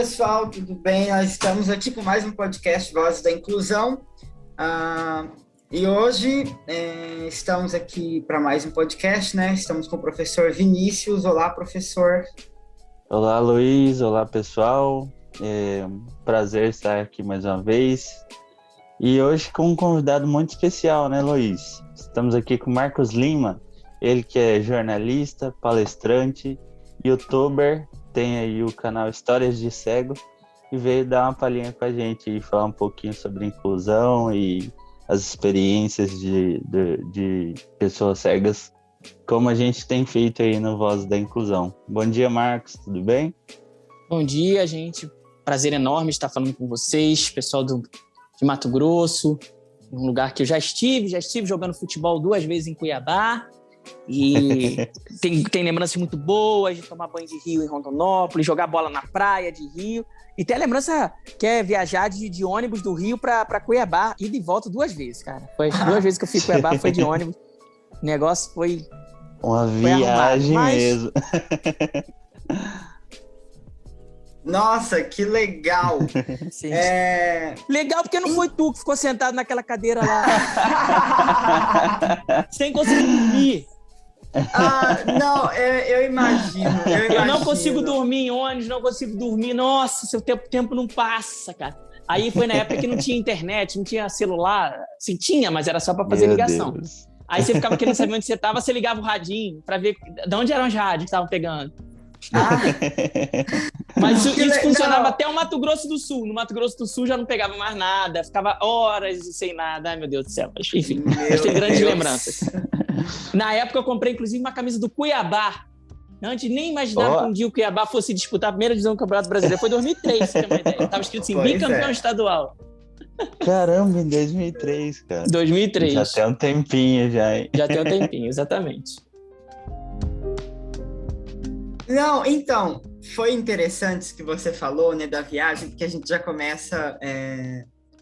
pessoal, tudo bem? Nós estamos aqui com mais um podcast Vozes da Inclusão. E hoje estamos aqui para mais um podcast, né? Estamos com o professor Vinícius. Olá, professor. Olá, Luiz. Olá, pessoal. Prazer estar aqui mais uma vez. E hoje com um convidado muito especial, né, Luiz? Estamos aqui com o Marcos Lima, ele que é jornalista, palestrante, youtuber, tem aí o canal Histórias de Cego e veio dar uma palhinha com a gente e falar um pouquinho sobre inclusão e as experiências de pessoas cegas, como a gente tem feito aí no Voz da Inclusão. Bom dia, Marcos, tudo bem? Bom dia, gente. Prazer enorme estar falando com vocês, pessoal de Mato Grosso, um lugar que eu já estive jogando futebol 2 vezes em Cuiabá, e tem lembranças muito boas de tomar banho de rio em Rondonópolis, jogar bola na praia de Rio, e tem a lembrança que é viajar de ônibus do Rio para Cuiabá, ida e volta 2 vezes, cara. Foi 2 vezes que eu fui em Cuiabá, foi de ônibus. O negócio foi uma viagem mesmo. Nossa, que legal! Sim. Legal porque não foi tu que ficou sentado naquela cadeira lá sem conseguir dormir. Não, eu imagino. Eu não consigo dormir em ônibus, não consigo dormir. Nossa, seu tempo não passa, cara. Aí foi na época que não tinha internet, não tinha celular. Sim, tinha, mas era só para fazer ligação. Deus. Aí você ficava querendo saber onde você estava, você ligava o radinho para ver de onde eram os rádios que estavam pegando. Mas isso funcionava até o Mato Grosso do Sul. No Mato Grosso do Sul já não pegava mais nada, ficava horas sem nada. Ai, meu Deus do céu. Enfim, mas tem grandes lembranças. Na época eu comprei inclusive uma camisa do Cuiabá. Antes nem imaginava que um dia o Cuiabá fosse disputar a primeira divisão do Campeonato Brasileiro. Foi em 2003, pra você ter uma ideia. Tava escrito assim, bicampeão estadual. Caramba, em 2003, cara. 2003. Já tem um tempinho já, hein? Já tem um tempinho, exatamente. Não, então, foi interessante isso que você falou, né, da viagem, porque a gente já começa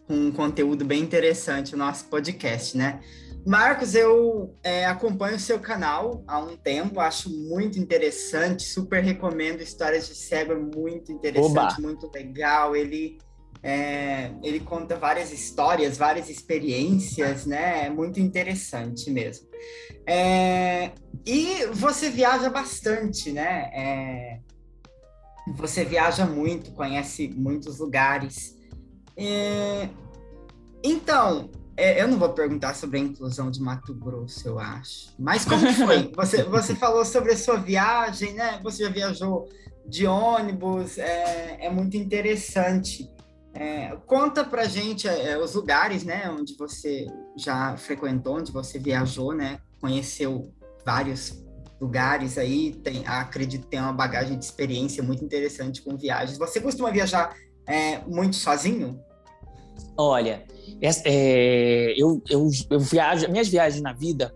com um conteúdo bem interessante no nosso podcast, né? Marcos, eu acompanho o seu canal há um tempo, acho muito interessante, super recomendo. Histórias de Cego, é muito interessante, Oba. Muito legal. Ele conta várias histórias, várias experiências, né? É muito interessante mesmo. E você viaja bastante, né? Você viaja muito, conhece muitos lugares. Então, eu não vou perguntar sobre a inclusão de Mato Grosso, eu acho. Mas como que foi? Você falou sobre a sua viagem, né? Você já viajou de ônibus, é muito interessante. Conta pra gente os lugares, né? Onde você já frequentou, onde você viajou, né? Conheceu vários lugares aí, acredito que tem uma bagagem de experiência muito interessante com viagens. Você costuma viajar muito sozinho? Olha, eu viajo, minhas viagens na vida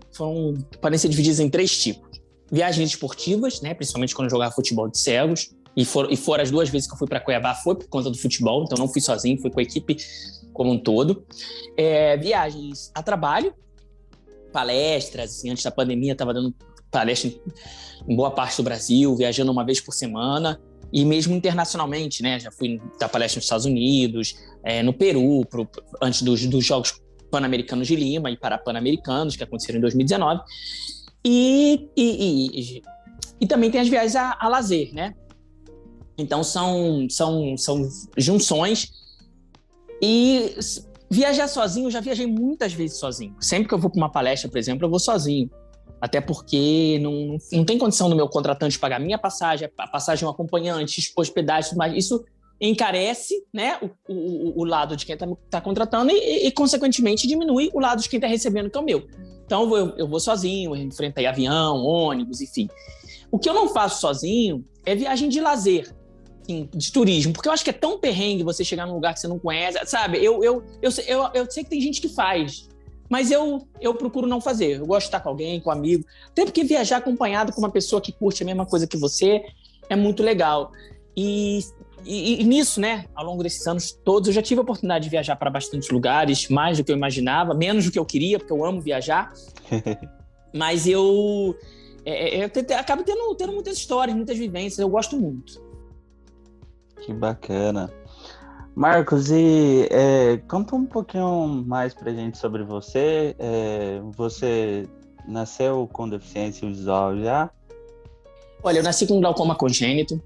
podem ser divididas em 3 tipos. Viagens esportivas, né, principalmente quando eu jogava futebol de cegos, e foram as 2 vezes que eu fui para Cuiabá, foi por conta do futebol, então não fui sozinho, fui com a equipe como um todo. Viagens a trabalho, palestras, assim, antes da pandemia estava dando palestra em boa parte do Brasil, viajando 1 vez por semana, e mesmo internacionalmente, né? Já fui dar palestra nos Estados Unidos, no Peru, antes dos Jogos Pan-Americanos de Lima e Parapan-Americanos, que aconteceram em 2019. E também tem as viagens a lazer, né? Então são junções. E viajar sozinho, eu já viajei muitas vezes sozinho. Sempre que eu vou para uma palestra, por exemplo, eu vou sozinho. Até porque não tem condição do meu contratante pagar minha passagem, a passagem de um acompanhante, hospedagem, tudo mais. Isso encarece, né, o lado de quem está contratando e, consequentemente, diminui o lado de quem está recebendo, que é o meu. Então, eu vou sozinho, eu enfrentei avião, ônibus, enfim. O que eu não faço sozinho é viagem de lazer, assim, de turismo, porque eu acho que é tão perrengue você chegar num lugar que você não conhece, sabe? Eu sei que tem gente que faz, mas eu procuro não fazer. Eu gosto de estar com alguém, com um amigo. Até porque viajar acompanhado com uma pessoa que curte a mesma coisa que você é muito legal. E nisso, né, ao longo desses anos todos, eu já tive a oportunidade de viajar para bastantes lugares, mais do que eu imaginava, menos do que eu queria, porque eu amo viajar. Mas eu acabo tendo muitas histórias, muitas vivências. Eu gosto muito. Que bacana. Marcos, conta um pouquinho mais pra gente sobre você. Você nasceu com deficiência visual já? Olha, eu nasci com glaucoma congênito.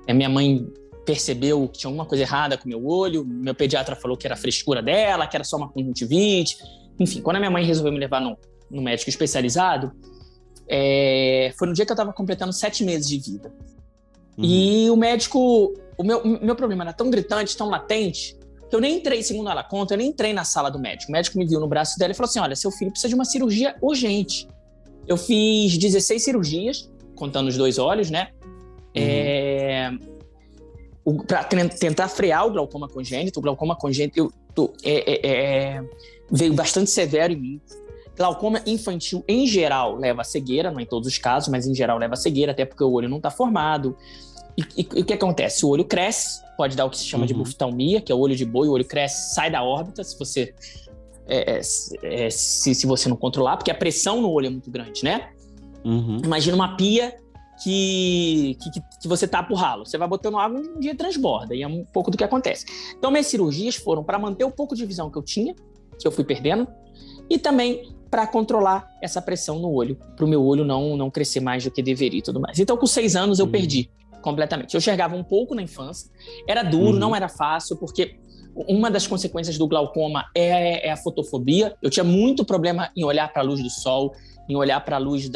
Minha mãe percebeu que tinha alguma coisa errada com o meu olho. Meu pediatra falou que era frescura dela, que era só uma conjuntivite. Enfim, quando a minha mãe resolveu me levar no médico especializado, foi no dia que eu estava completando 7 meses de vida. E o médico... O meu problema era tão gritante, tão latente, que eu nem entrei, segundo ela conta, eu nem entrei na sala do médico. O médico me viu no braço dela e falou assim, olha, seu filho precisa de uma cirurgia urgente. Eu fiz 16 cirurgias, contando os 2 olhos, né? Para tentar frear o glaucoma congênito. O glaucoma congênito veio bastante severo em mim. Glaucoma infantil, em geral, leva a cegueira, não em todos os casos, mas em geral leva a cegueira, até porque o olho não está formado. E o que acontece? O olho cresce, pode dar o que se chama de buftalmia, que é o olho de boi, o olho cresce, sai da órbita, se você se você não controlar, porque a pressão no olho é muito grande, né? Imagina uma pia que você tapa o ralo. Você vai botando água e um dia transborda, e é um pouco do que acontece. Então, minhas cirurgias foram para manter o pouco de visão que eu tinha, que eu fui perdendo, e também para controlar essa pressão no olho, para o meu olho não crescer mais do que deveria e tudo mais. Então, com 6 anos, eu perdi completamente. Eu enxergava um pouco na infância, era duro, não era fácil, porque uma das consequências do glaucoma é a fotofobia. Eu tinha muito problema em olhar para a luz do sol, em olhar para a luz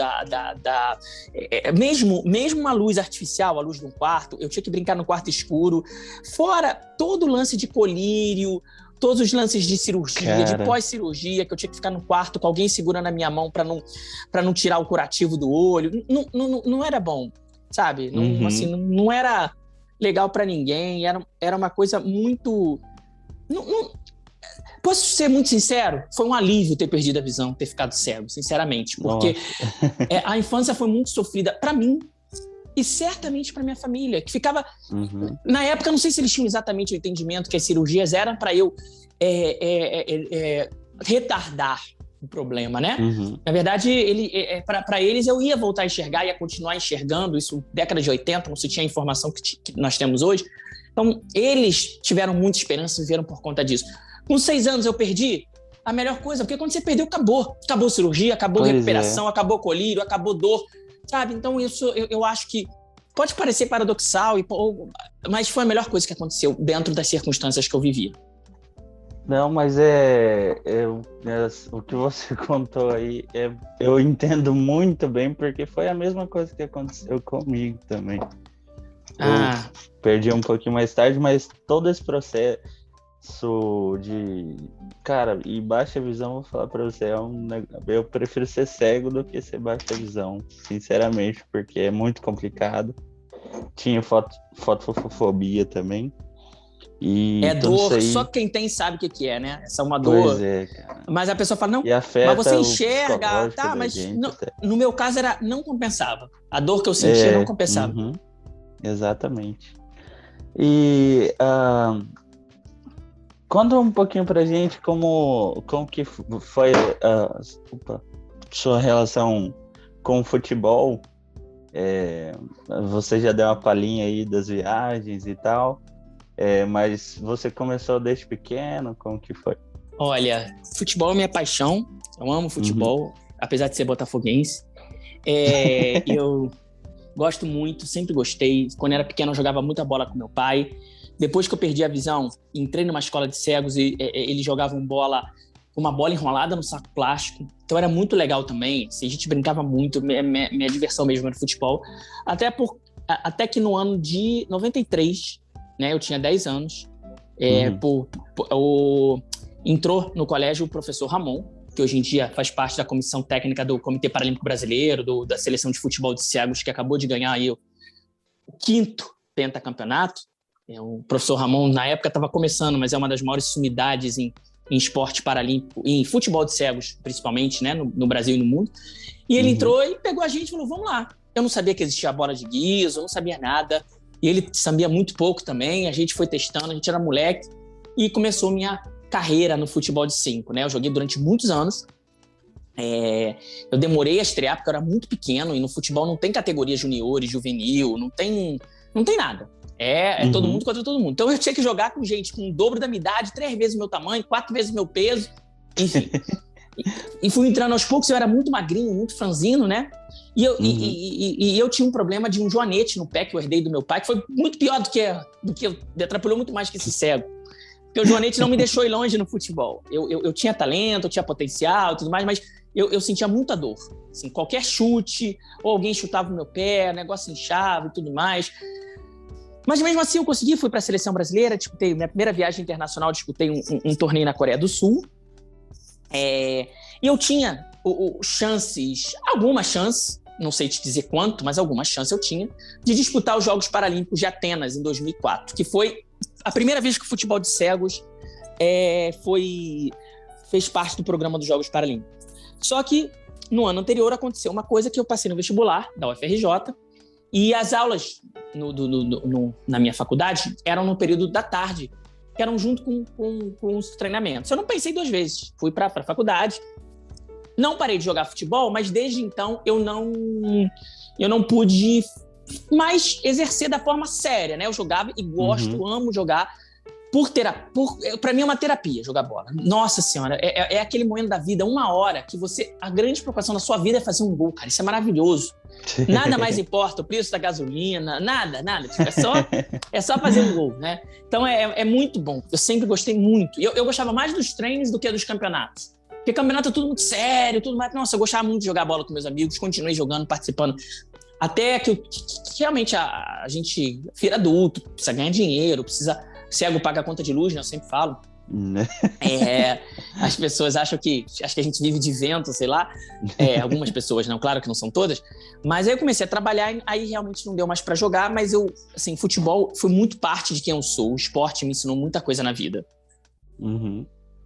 mesmo uma luz artificial, a luz de um quarto, eu tinha que brincar no quarto escuro, fora todo o lance de colírio, todos os lances de cirurgia, de pós-cirurgia, que eu tinha que ficar no quarto com alguém segurando a minha mão para não tirar o curativo do olho. Não era bom, sabe? Não era legal para ninguém, era uma coisa muito... Posso ser muito sincero? Foi um alívio ter perdido a visão, ter ficado cego, sinceramente, porque a infância foi muito sofrida para mim e certamente para minha família, que ficava... Na época, não sei se eles tinham exatamente o entendimento que as cirurgias eram para eu retardar o problema, né? Na verdade, para eles, eu ia voltar a enxergar, ia continuar enxergando, isso década de 80, não se tinha a informação que nós temos hoje. Então, eles tiveram muita esperança e viveram por conta disso. Com 6 anos eu perdi a melhor coisa, porque quando você perdeu, acabou. Acabou cirurgia, acabou recuperação, acabou colírio, acabou dor, sabe? Então isso eu acho que pode parecer paradoxal, mas foi a melhor coisa que aconteceu dentro das circunstâncias que eu vivia. Não, mas o que você contou aí, eu entendo muito bem, porque foi a mesma coisa que aconteceu comigo também. Eu perdi um pouquinho mais tarde, mas todo esse processo de... Cara, e baixa visão, vou falar pra você, eu prefiro ser cego do que ser baixa visão, sinceramente, porque é muito complicado. Tinha fotofobia também. E dor, aí... só quem tem sabe o que é, né? Essa é uma dor. Pois é, cara. Mas a pessoa fala, não, mas você enxerga, tá, mas no meu caso não compensava. A dor que eu sentia não compensava. Exatamente. E conta um pouquinho pra gente como que foi sua relação com o futebol. Você já deu uma palhinha aí das viagens e tal, mas você começou desde pequeno, como que foi? Olha, futebol é minha paixão, eu amo futebol, apesar de ser botafoguense. Eu gosto muito, sempre gostei. Quando eu era pequeno eu jogava muita bola com meu pai. Depois que eu perdi a visão, entrei numa escola de cegos e eles jogavam bola com uma bola enrolada no saco plástico. Então era muito legal também. Assim, a gente brincava muito, minha diversão mesmo era futebol. Até que no ano de 93, né, eu tinha 10 anos, entrou no colégio o professor Ramon, que hoje em dia faz parte da comissão técnica do Comitê Paralímpico Brasileiro, da seleção de futebol de cegos, que acabou de ganhar aí o 5º pentacampeonato. O professor Ramon, na época, estava começando, mas é uma das maiores sumidades em esporte paralímpico, em futebol de cegos, principalmente, né, no Brasil e no mundo. E ele entrou e pegou a gente e falou, vamos lá. Eu não sabia que existia a bola de guiso, eu não sabia nada. E ele sabia muito pouco também. A gente foi testando, a gente era moleque. E começou minha carreira no futebol de 5, né? Eu joguei durante muitos anos. Eu demorei a estrear porque eu era muito pequeno e no futebol não tem categoria juniores, juvenil, não tem nada. É todo mundo contra todo mundo. Então eu tinha que jogar com gente com o dobro da minha idade, 3 vezes o meu tamanho, 4 vezes o meu peso, enfim. E fui entrando aos poucos, eu era muito magrinho, muito franzino, né? E eu tinha um problema de um joanete no pé que eu herdei do meu pai, que foi muito pior do que me atrapalhou muito mais que esse cego. Porque o joanete não me deixou ir longe no futebol. Eu tinha talento, eu tinha potencial e tudo mais, mas eu sentia muita dor. Assim, qualquer chute, ou alguém chutava o meu pé, o negócio inchava e tudo mais. Mas mesmo assim eu consegui, fui para a seleção brasileira, disputei minha primeira viagem internacional, disputei um torneio na Coreia do Sul. E eu tinha chances, algumas chances, não sei te dizer quanto, mas algumas chances eu tinha, de disputar os Jogos Paralímpicos de Atenas em 2004, que foi a primeira vez que o futebol de cegos fez parte do programa dos Jogos Paralímpicos. Só que no ano anterior aconteceu uma coisa que eu passei no vestibular da UFRJ e as aulas na minha faculdade eram no período da tarde, que eram junto com os treinamentos. Eu não pensei 2 vezes, fui para a faculdade, não parei de jogar futebol, mas desde então eu não pude mais exercer da forma séria, né? Eu jogava e gosto, amo jogar para mim é uma terapia jogar bola. Nossa Senhora, é aquele momento da vida, 1 hora, que a grande preocupação da sua vida é fazer um gol, cara, isso é maravilhoso. Nada mais importa, o preço da gasolina, nada. Tipo, é só fazer um gol, né? Então é muito bom, eu sempre gostei muito. Eu gostava mais dos treinos do que dos campeonatos. Porque campeonato é tudo muito sério, tudo mais. Nossa, eu gostava muito de jogar bola com meus amigos, continuei jogando, participando. Até que realmente a gente vira adulto, precisa ganhar dinheiro, cego paga a conta de luz, né? Eu sempre falo. As pessoas acham que a gente vive de vento, sei lá. Algumas pessoas, não, claro que não são todas. Mas aí eu comecei a trabalhar, aí realmente não deu mais para jogar, mas assim, futebol foi muito parte de quem eu sou. O esporte me ensinou muita coisa na vida.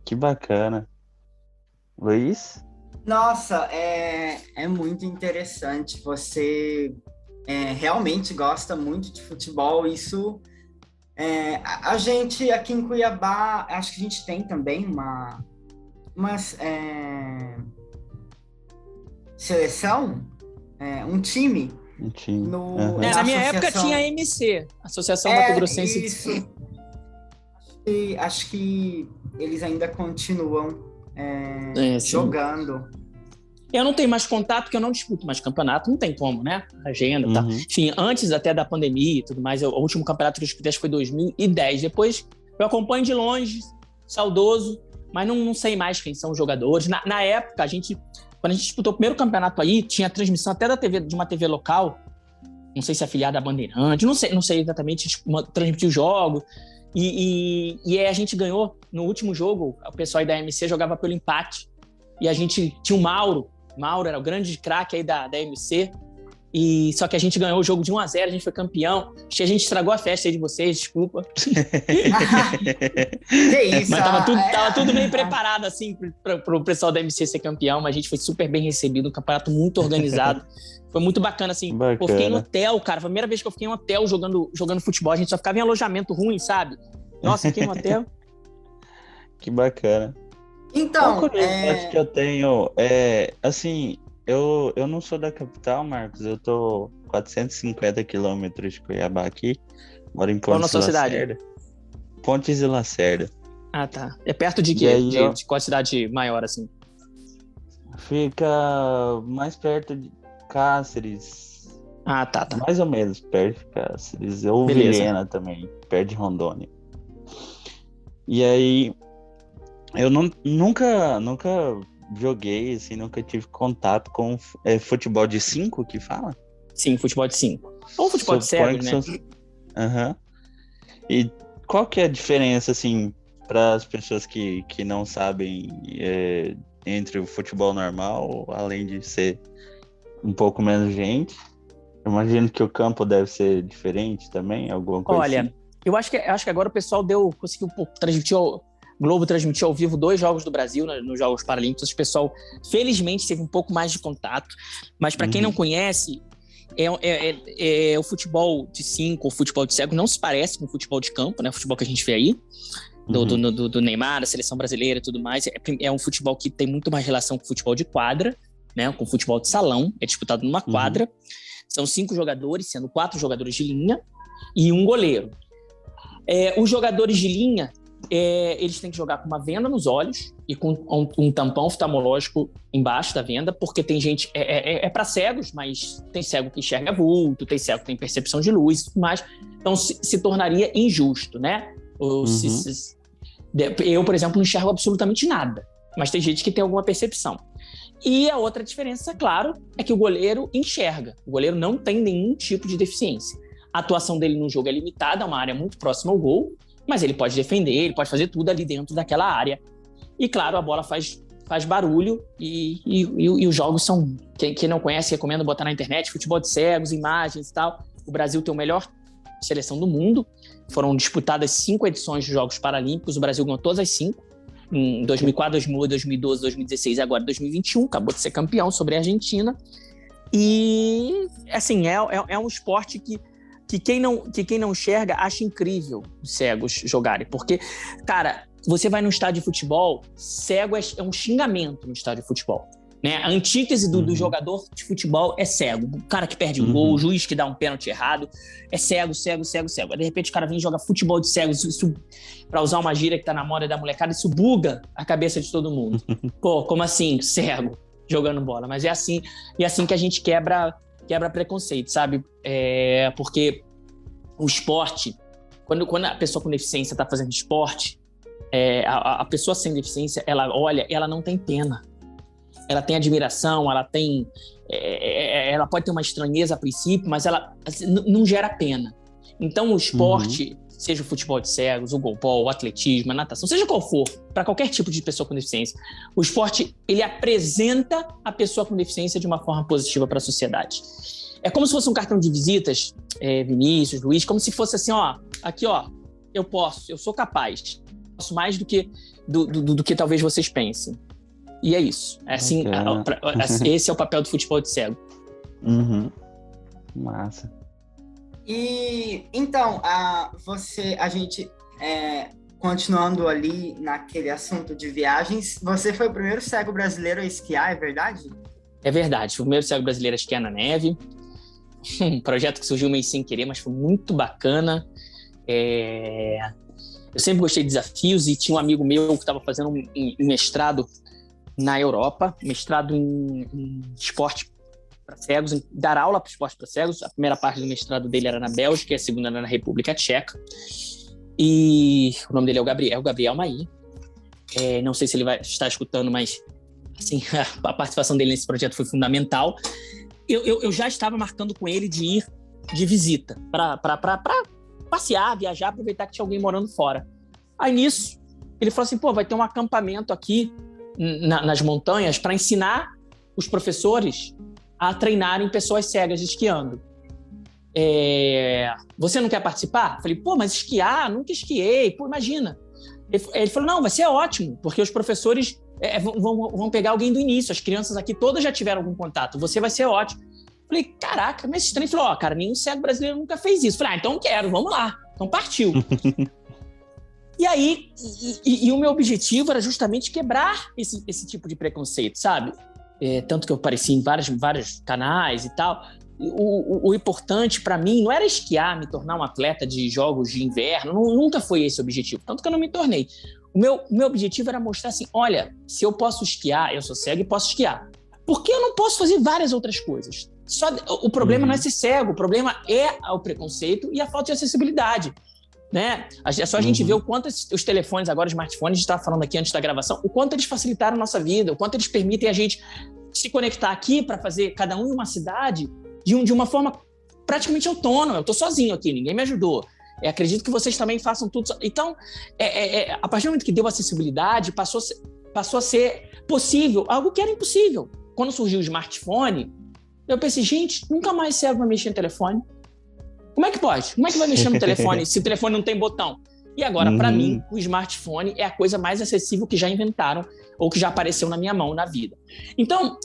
Que bacana. Luiz? Nossa, é muito interessante. Você realmente gosta muito de futebol. Isso, a gente aqui em Cuiabá, acho que a gente tem também uma seleção, um time. Na minha época tinha a AMC, Associação Mato Grossense. Isso. Acho que eles ainda continuam jogando. Eu não tenho mais contato, porque eu não disputo mais campeonato, não tem como, né? Agenda e tal. Enfim, antes até da pandemia e tudo mais, o último campeonato que eu disputei foi 2010. Depois eu acompanho de longe, saudoso, mas não sei mais quem são os jogadores. Na época, quando a gente disputou o primeiro campeonato aí, tinha transmissão até de uma TV local, não sei se afiliada à Bandeirante, não sei exatamente, transmitir os jogos. E aí a gente ganhou no último jogo, o pessoal aí da MC jogava pelo empate, e a gente tinha o Mauro era o grande craque aí da MC, e só que a gente ganhou o jogo de 1-0, a gente foi campeão. Acho que a gente estragou a festa aí de vocês, desculpa. Que isso? Mas tava tudo bem preparado assim pro pessoal da MC ser campeão, mas a gente foi super bem recebido, um campeonato muito organizado. Foi muito bacana, assim. Eu fiquei em hotel, cara. Foi a primeira vez que eu fiquei em hotel jogando futebol. A gente só ficava em alojamento ruim, sabe? Nossa, fiquei em hotel. Que bacana. Então, acho que eu tenho... assim, eu não sou da capital, Marcos. Eu tô 450 quilômetros de Cuiabá aqui. Moro em Pontes e Lacerda. Pontes e Lacerda. Ah, tá. É perto de quê? De qual cidade maior, assim? Fica mais perto de Cáceres. Ah, tá. Mais ou menos perto de Cáceres. Ou Vilhena também, perto de Rondônia. E aí, eu nunca joguei, assim, nunca tive contato com futebol de 5, que fala? Sim, futebol de 5. Ou futebol de cegos, né? E qual que é a diferença, assim, para as pessoas que não sabem entre o futebol normal, além de ser um pouco menos gente? Eu imagino que o campo deve ser diferente também, alguma coisa assim. Olha, eu acho que agora o pessoal conseguiu transmitir Globo transmitiu ao vivo 2 jogos do Brasil nos Jogos Paralímpicos. O pessoal, felizmente, teve um pouco mais de contato. Mas para quem não conhece, o futebol de 5 ou futebol de cego não se parece com o futebol de campo, né? O futebol que a gente vê aí, do Neymar, da seleção brasileira e tudo mais. É um futebol que tem muito mais relação com o futebol de quadra, né? Com o futebol de salão. É disputado numa quadra. São 5 jogadores, sendo 4 jogadores de linha. e um goleiro. Os jogadores de linha, eles têm que jogar com uma venda nos olhos e com um tampão oftalmológico embaixo da venda, porque tem gente... para cegos, mas tem cego que enxerga vulto, tem cego que tem percepção de luz e tudo mais. Então, se tornaria injusto, né? Eu, por exemplo, não enxergo absolutamente nada, mas tem gente que tem alguma percepção. E a outra diferença, claro, é que o goleiro enxerga. O goleiro não tem nenhum tipo de deficiência. A atuação dele no jogo é limitada, é uma área muito próxima ao gol, mas ele pode defender, ele pode fazer tudo ali dentro daquela área. E, claro, a bola faz barulho e os jogos são... Quem não conhece, recomendo botar na internet, futebol de cegos, imagens e tal. O Brasil tem a melhor seleção do mundo. Foram disputadas 5 edições de Jogos Paralímpicos, o Brasil ganhou todas as 5. Em 2004, 2008, 2012, 2016 e agora 2021, acabou de ser campeão sobre a Argentina. E, assim, é um esporte que quem não enxerga acha incrível os cegos jogarem. Porque, cara, você vai num estádio de futebol, cego é um xingamento no estádio de futebol. Né? A antítese do jogador de futebol é cego. O cara que perde um gol, o juiz que dá um pênalti errado, é cego, cego, cego, cego. Aí, de repente, o cara vem e joga futebol de cegos. Isso, pra usar uma gíria que tá na moda da molecada, isso buga a cabeça de todo mundo. Pô, como assim? Cego jogando bola. Mas é assim que a gente quebra preconceito, sabe? Porque o esporte, quando a pessoa com deficiência tá fazendo esporte, a pessoa sem deficiência, ela olha, ela não tem pena. Ela tem admiração, ela pode ter uma estranheza a princípio, mas ela não gera pena. Então, o esporte, seja o futebol de cegos, o goalball, o atletismo, a natação, seja qual for, para qualquer tipo de pessoa com deficiência, o esporte, ele apresenta a pessoa com deficiência de uma forma positiva para a sociedade. É como se fosse um cartão de visitas, Vinícius, Luiz, como se fosse assim, ó, aqui, ó, eu sou capaz, posso mais do que talvez vocês pensem. E é isso. Assim, esse é o papel do futebol de cego. Massa. E então, a gente, continuando ali naquele assunto de viagens, você foi o primeiro cego brasileiro a esquiar, é verdade? É verdade. Fui o primeiro cego brasileiro a esquiar na neve. Um projeto que surgiu meio sem querer, mas foi muito bacana. Eu sempre gostei de desafios e tinha um amigo meu que estava fazendo um mestrado na Europa, mestrado em esporte para cegos, em dar aula para esporte para cegos. A primeira parte do mestrado dele era na Bélgica e a segunda era na República Tcheca. E o nome dele é o Gabriel Maí. Não sei se ele vai estar escutando, mas assim, a participação dele nesse projeto foi fundamental. Eu já estava marcando com ele de ir de visita para passear, viajar, aproveitar que tinha alguém morando fora. Aí nisso, ele falou assim, vai ter um acampamento aqui nas montanhas para ensinar os professores a treinarem pessoas cegas esquiando. Você não quer participar? Eu falei, mas esquiar? Nunca esquiei. Imagina. Ele falou, não, vai ser ótimo, porque os professores vão pegar alguém do início. As crianças aqui todas já tiveram algum contato. Você vai ser ótimo. Eu falei, caraca, mas estranho. Ele falou, cara, nenhum cego brasileiro nunca fez isso. Eu falei, então quero, vamos lá. Então partiu. E aí, o meu objetivo era justamente quebrar esse tipo de preconceito, sabe? Tanto que eu apareci em vários canais e tal. O importante para mim não era esquiar, me tornar um atleta de jogos de inverno, nunca foi esse o objetivo, tanto que eu não me tornei. O meu objetivo era mostrar assim, olha, se eu posso esquiar, eu sou cego e posso esquiar. Por que eu não posso fazer várias outras coisas? O problema não é ser cego, o problema é o preconceito e a falta de acessibilidade. Né? É só a gente ver o quanto os telefones, agora os smartphones, a gente estava falando aqui antes da gravação, o quanto eles facilitaram a nossa vida, o quanto eles permitem a gente se conectar aqui para fazer cada um em uma cidade de uma forma praticamente autônoma. Eu estou sozinho aqui, ninguém me ajudou. Acredito que vocês também façam tudo. Então, a partir do momento que deu acessibilidade, passou a ser possível, algo que era impossível. Quando surgiu o smartphone, eu pensei, gente, nunca mais cego vai mexer no telefone. Como é que pode? Como é que vai mexer no telefone se o telefone não tem botão? E agora, para mim, o smartphone é a coisa mais acessível que já inventaram ou que já apareceu na minha mão na vida. Então,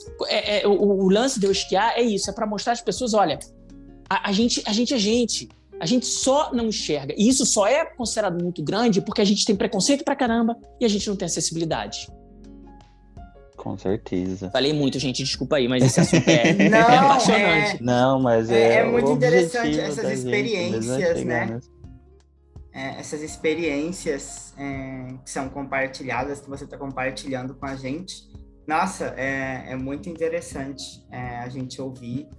o lance de eu esquiar é isso, é para mostrar às pessoas, olha, a gente é gente. A gente só não enxerga. E isso só é considerado muito grande porque a gente tem preconceito pra caramba e a gente não tem acessibilidade. Com certeza. Falei muito, gente, desculpa aí, mas esse assunto Não, é apaixonante. Não, mas É o muito interessante objetivo essas da gente mesmo é experiências, chegar né? Essas experiências que são compartilhadas, que você está compartilhando com a gente. Nossa, é muito interessante a gente ouvir.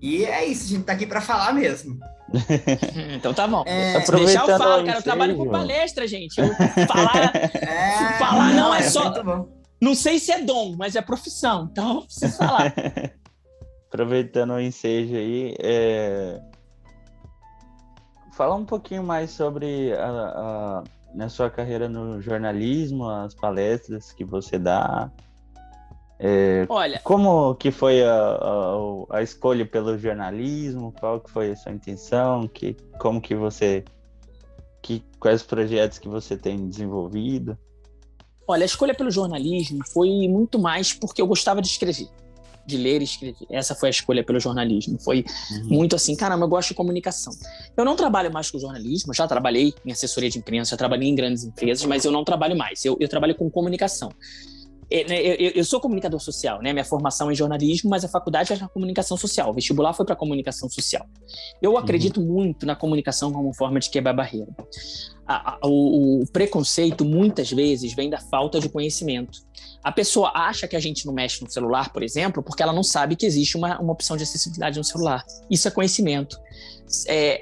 E é isso, a gente está aqui para falar mesmo. Então tá bom. Se Aproveitando deixar eu falo, o cara, eu trabalho com ensejo. palestra, gente. Falar não é só... muito bom. Não sei se é dom, mas é profissão, então eu preciso falar. Aproveitando o ensejo aí, fala um pouquinho mais sobre na sua carreira no jornalismo, as palestras que você dá. Olha, Como que foi a escolha pelo jornalismo? Qual que foi a sua intenção? Como que você... quais projetos que você tem desenvolvido? olha, a escolha pelo jornalismo foi muito mais porque eu gostava de escrever, de ler e escrever. Essa foi a escolha pelo jornalismo. Foi muito assim, caramba, eu gosto de comunicação. Eu não trabalho mais com jornalismo, já trabalhei em assessoria de imprensa, já trabalhei em grandes empresas, mas eu não trabalho mais. Eu trabalho com comunicação. Eu sou comunicador social, né? Minha formação é em jornalismo, mas a faculdade é na comunicação social. O vestibular foi para comunicação social. Eu acredito muito na comunicação como forma de quebrar barreira. O preconceito, muitas vezes, vem da falta de conhecimento. A pessoa acha que a gente não mexe no celular, por exemplo, porque ela não sabe que existe uma opção de acessibilidade no celular. Isso é conhecimento.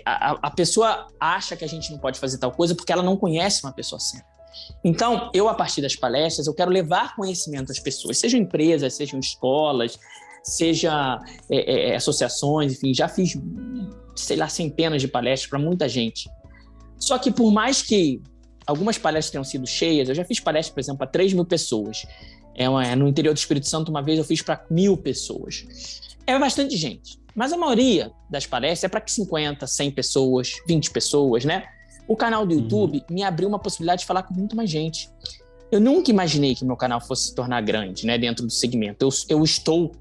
A pessoa acha que a gente não pode fazer tal coisa porque ela não conhece uma pessoa certa. Então, eu, a partir das palestras, eu quero levar conhecimento às pessoas, sejam empresas, sejam escolas, sejam associações, enfim, já fiz, sei lá, centenas de palestras para muita gente. Só que por mais que algumas palestras tenham sido cheias, eu já fiz palestras, por exemplo, para 3.000 pessoas. No interior do Espírito Santo, uma vez eu fiz para 1.000 pessoas. É bastante gente, mas a maioria das palestras é para 50, 100 pessoas, 20 pessoas, né? O canal do YouTube me abriu uma possibilidade de falar com muito mais gente. Eu nunca imaginei que meu canal fosse se tornar grande, né, dentro do segmento. Eu estou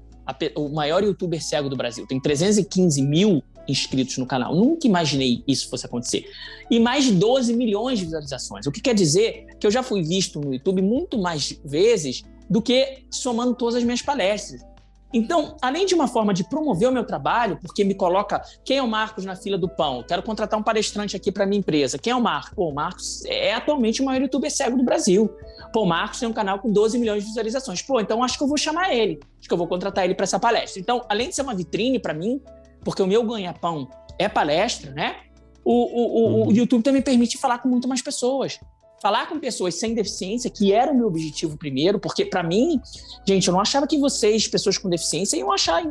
o maior youtuber cego do Brasil. Tem 315 mil inscritos no canal. Nunca imaginei isso fosse acontecer. E mais de 12 milhões de visualizações. O que quer dizer que eu já fui visto no YouTube muito mais vezes do que somando todas as minhas palestras. Então, além de uma forma de promover o meu trabalho, porque me coloca quem é o Marcos na fila do pão, quero contratar um palestrante aqui para minha empresa, quem é o Marcos? Pô, o Marcos é atualmente o maior youtuber cego do Brasil. Pô, o Marcos tem um canal com 12 milhões de visualizações. Pô, então acho que eu vou chamar ele, acho que eu vou contratar ele para essa palestra. Então, além de ser uma vitrine para mim, porque o meu ganha-pão é palestra, né? O YouTube também permite falar com muito mais pessoas. Falar com pessoas sem deficiência, que era o meu objetivo primeiro, porque para mim, gente, eu não achava que vocês, pessoas com deficiência, iam achar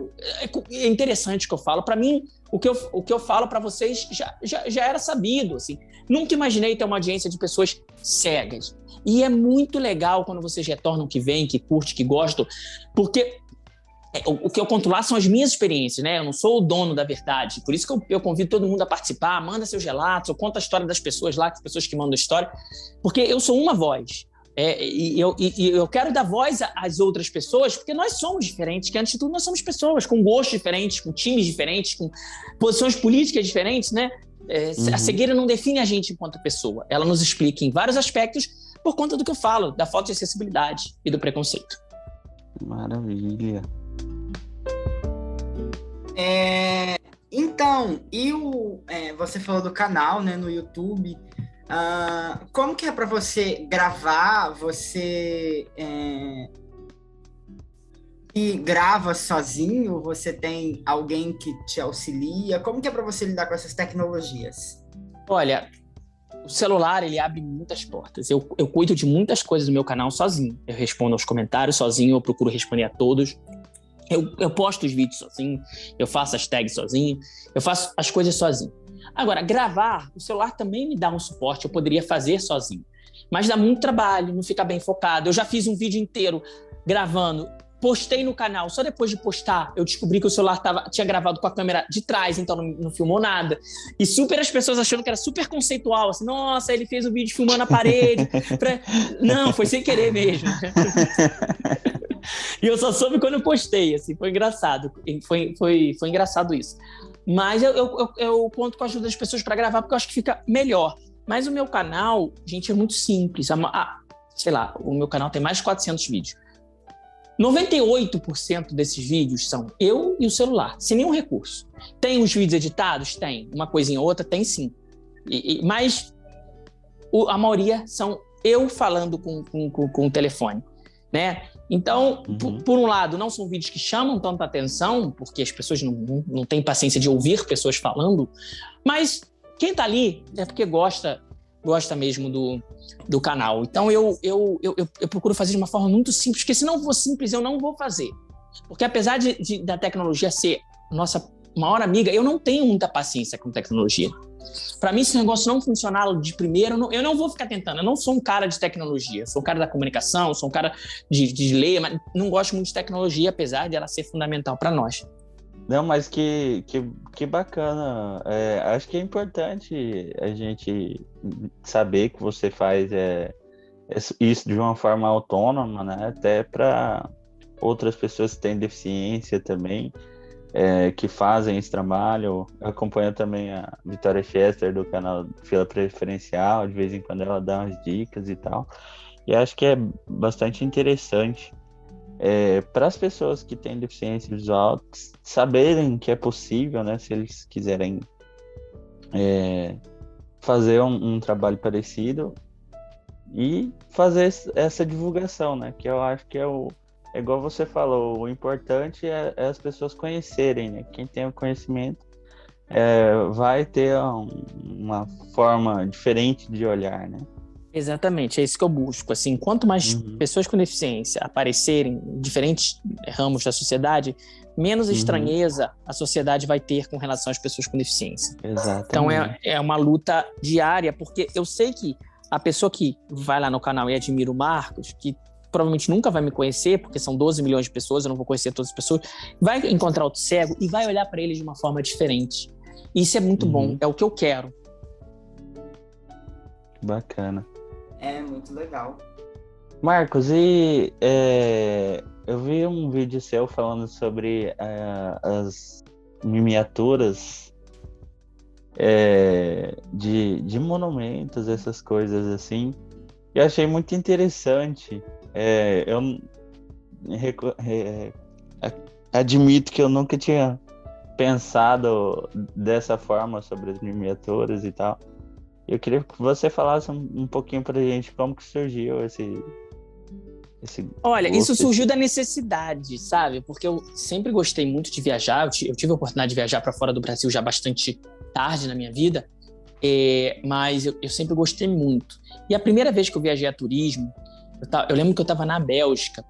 interessante o que eu falo. Para mim, o que eu falo para vocês já era sabido, assim. Nunca imaginei ter uma audiência de pessoas cegas. E é muito legal quando vocês retornam, que vêm, que curtem, que gostam, porque o que eu conto lá são as minhas experiências, né? Eu não sou o dono da verdade. Por isso que eu convido todo mundo a participar, manda seus relatos, eu conto a história das pessoas lá, as pessoas que mandam história, porque eu sou uma voz. E eu quero dar voz às outras pessoas, porque nós somos diferentes, que antes de tudo nós somos pessoas com gostos diferentes, com times diferentes, com posições políticas diferentes, né? A cegueira não define a gente enquanto pessoa. Ela nos explica em vários aspectos por conta do que eu falo, da falta de acessibilidade e do preconceito. Maravilha. Então, você falou do canal, né, no YouTube. Como que é para você gravar? Você grava sozinho? Você tem alguém que te auxilia? Como que é para você lidar com essas tecnologias? Olha, o celular, ele abre muitas portas. Eu cuido de muitas coisas do meu canal sozinho. Eu respondo aos comentários sozinho, eu procuro responder a todos. Eu posto os vídeos sozinho, eu faço as tags sozinho, eu faço as coisas sozinho. Agora, gravar, o celular também me dá um suporte, eu poderia fazer sozinho. Mas dá muito trabalho, não fica bem focado. Eu já fiz um vídeo inteiro gravando, postei no canal, só depois de postar eu descobri que o celular tinha gravado com a câmera de trás, então não filmou nada. E as pessoas achando que era super conceitual, assim, nossa, ele fez o vídeo filmando a parede. Não, foi sem querer mesmo. E eu só soube quando eu postei, assim, foi engraçado. Foi engraçado isso. Mas eu conto com a ajuda das pessoas para gravar, porque eu acho que fica melhor. Mas o meu canal, gente, é muito simples. Sei lá, o meu canal tem mais de 400 vídeos. 98% desses vídeos são eu e o celular, sem nenhum recurso. Tem os vídeos editados? Tem. Uma coisinha ou outra? Tem sim. Mas a maioria são eu falando com o telefone, né? Então, por um lado, não são vídeos que chamam tanta atenção, porque as pessoas não têm paciência de ouvir pessoas falando, mas quem tá ali é porque gosta mesmo do canal. Então, eu procuro fazer de uma forma muito simples, porque se não for simples, eu não vou fazer. Porque apesar da tecnologia ser nossa maior amiga, eu não tenho muita paciência com tecnologia. Para mim, se o negócio não funcionar de primeira, eu não vou ficar tentando. Eu não sou um cara de tecnologia, eu sou um cara da comunicação, sou um cara de ler, mas não gosto muito de tecnologia, apesar de ela ser fundamental para nós. Não, mas que bacana. Acho que é importante a gente saber que você faz isso de uma forma autônoma, né? Até para outras pessoas que têm deficiência também, que fazem esse trabalho. Eu acompanho também a Vitória Chester do canal Fila Preferencial, de vez em quando ela dá umas dicas e tal. E acho que é bastante interessante para as pessoas que têm deficiência visual saberem que é possível, né, se eles quiserem fazer um trabalho parecido e fazer essa divulgação, né, que eu acho que é igual você falou, o importante é as pessoas conhecerem, né, quem tem o conhecimento vai ter uma forma diferente de olhar, né. Exatamente, é isso que eu busco. Assim, quanto mais pessoas com deficiência aparecerem em diferentes ramos da sociedade, menos estranheza a sociedade vai ter com relação às pessoas com deficiência. Exatamente. Então é uma luta diária, porque eu sei que a pessoa que vai lá no canal e admira o Marcos, que provavelmente nunca vai me conhecer, porque são 12 milhões de pessoas, eu não vou conhecer todas as pessoas, vai encontrar outro cego e vai olhar para ele de uma forma diferente. Isso é muito bom, é o que eu quero. Bacana. É muito legal. Marcos, eu vi um vídeo seu falando sobre as miniaturas de monumentos, essas coisas assim. Eu achei muito interessante. Eu admito que eu nunca tinha pensado dessa forma sobre as miniaturas e tal. Eu queria que você falasse um pouquinho pra gente como que surgiu esse Olha, gosto, isso surgiu da necessidade, sabe? Porque eu sempre gostei muito de viajar. Eu tive a oportunidade de viajar para fora do Brasil já bastante tarde na minha vida, mas eu sempre gostei muito. E a primeira vez que eu viajei a turismo, eu lembro que eu estava na Bélgica,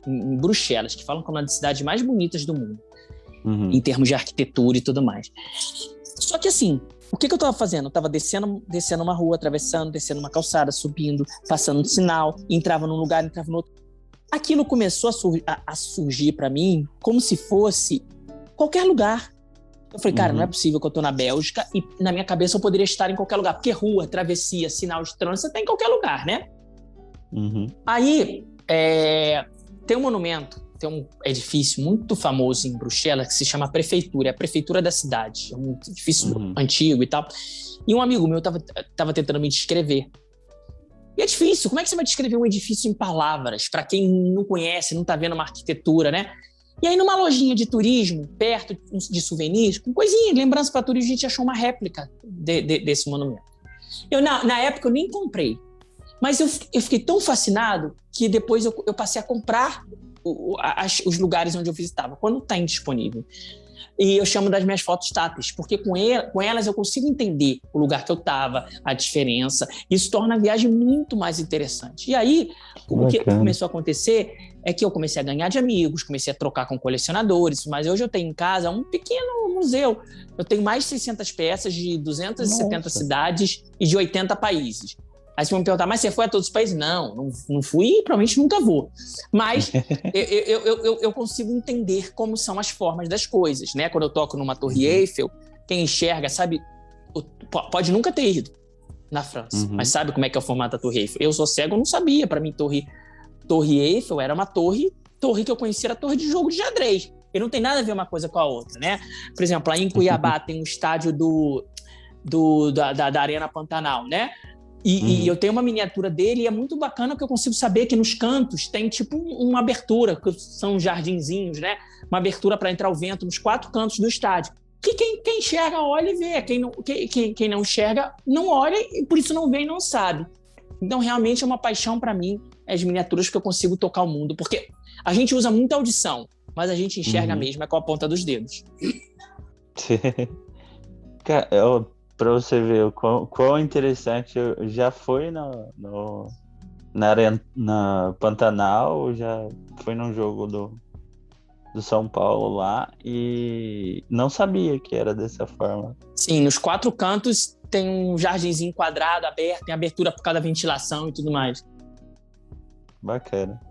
em Bruxelas, que falam que é uma das cidades mais bonitas do mundo, em termos de arquitetura e tudo mais. Só que assim, o que eu estava fazendo? Eu estava descendo uma rua, atravessando, descendo uma calçada, subindo, passando um sinal, entrava num lugar, entrava no outro. Aquilo começou a surgir para mim como se fosse qualquer lugar. Eu falei, cara, não é possível que eu estou na Bélgica e na minha cabeça eu poderia estar em qualquer lugar, porque rua, travessia, sinal de trânsito, você tem em qualquer lugar, né? Aí, tem um monumento, tem um edifício muito famoso em Bruxelas que se chama Prefeitura, é a prefeitura da cidade, é um edifício antigo e tal. E um amigo meu estava tentando me descrever. E é difícil, como é que você vai descrever um edifício em palavras, para quem não conhece, não está vendo uma arquitetura, né? E aí, numa lojinha de turismo, perto de souvenirs, com coisinha, lembrança para turismo, a gente achou uma réplica desse monumento. Na época, eu nem comprei, mas eu fiquei tão fascinado que depois eu passei a comprar os lugares onde eu visitava, quando está indisponível. E eu chamo das minhas fotos táteis, porque com elas eu consigo entender o lugar que eu estava, a diferença. Isso torna a viagem muito mais interessante. E aí, o que começou a acontecer é que eu comecei a ganhar de amigos, comecei a trocar com colecionadores, mas hoje eu tenho em casa um pequeno museu. Eu tenho mais de 600 peças de 270 cidades e de 80 países. Aí você vai me perguntar, mas você foi a todos os países? Não fui e provavelmente nunca vou. Mas eu consigo entender como são as formas das coisas, né? Quando eu toco numa Torre Eiffel, quem enxerga, sabe, pode nunca ter ido na França, mas sabe como é que é o formato da Torre Eiffel. Eu sou cego, eu não sabia. Para mim, Torre Eiffel era uma torre que eu conhecia, era a torre de jogo de xadrez. E não tem nada a ver uma coisa com a outra, né? Por exemplo, lá em Cuiabá tem um estádio da Arena Pantanal, né? E eu tenho uma miniatura dele e é muito bacana porque eu consigo saber que nos cantos tem tipo uma abertura, que são jardinzinhos, né? Uma abertura para entrar o vento nos 4 cantos do estádio. Que quem enxerga, olha e vê. Quem não enxerga, não olha e por isso não vê e não sabe. Então, realmente é uma paixão para mim as miniaturas, porque eu consigo tocar o mundo. Porque a gente usa muita audição, mas a gente enxerga mesmo com a ponta dos dedos. Cara, pra você ver o quão interessante, já foi na Pantanal, já foi num jogo do São Paulo lá e não sabia que era dessa forma. Sim, nos 4 cantos tem um jardinzinho quadrado, aberto, tem abertura por causa da ventilação e tudo mais. Bacana.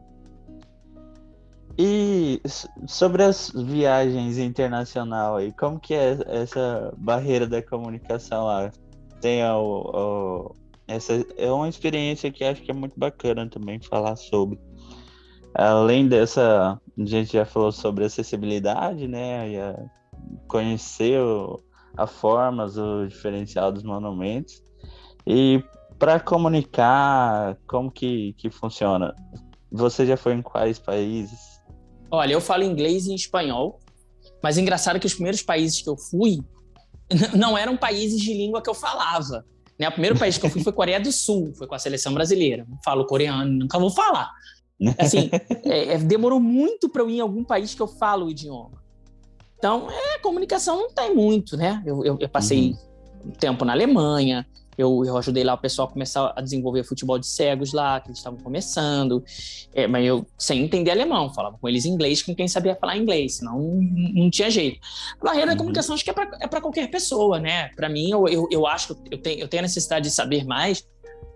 E sobre as viagens internacionais aí, como que é essa barreira da comunicação lá? Tem essa é uma experiência que acho que é muito bacana também falar sobre. Além dessa, a gente já falou sobre acessibilidade, né? E conhecer a formas, o diferencial dos monumentos. E para comunicar, como que funciona? Você já foi em quais países? Olha, eu falo inglês e espanhol, mas é engraçado que os primeiros países que eu fui não eram países de língua que eu falava. Né? O primeiro país que eu fui foi Coreia do Sul, foi com a seleção brasileira. Não falo coreano, nunca vou falar. Assim, demorou muito para eu ir em algum país que eu falo o idioma. Então, a comunicação não tem muito, né? Eu passei um tempo na Alemanha, eu ajudei lá o pessoal a começar a desenvolver futebol de cegos lá, que eles estavam começando, mas eu, sem entender alemão, falava com eles em inglês, com quem sabia falar inglês, senão não tinha jeito. A barreira da comunicação acho que é para qualquer pessoa, né? Para mim, eu acho que eu tenho a necessidade de saber mais,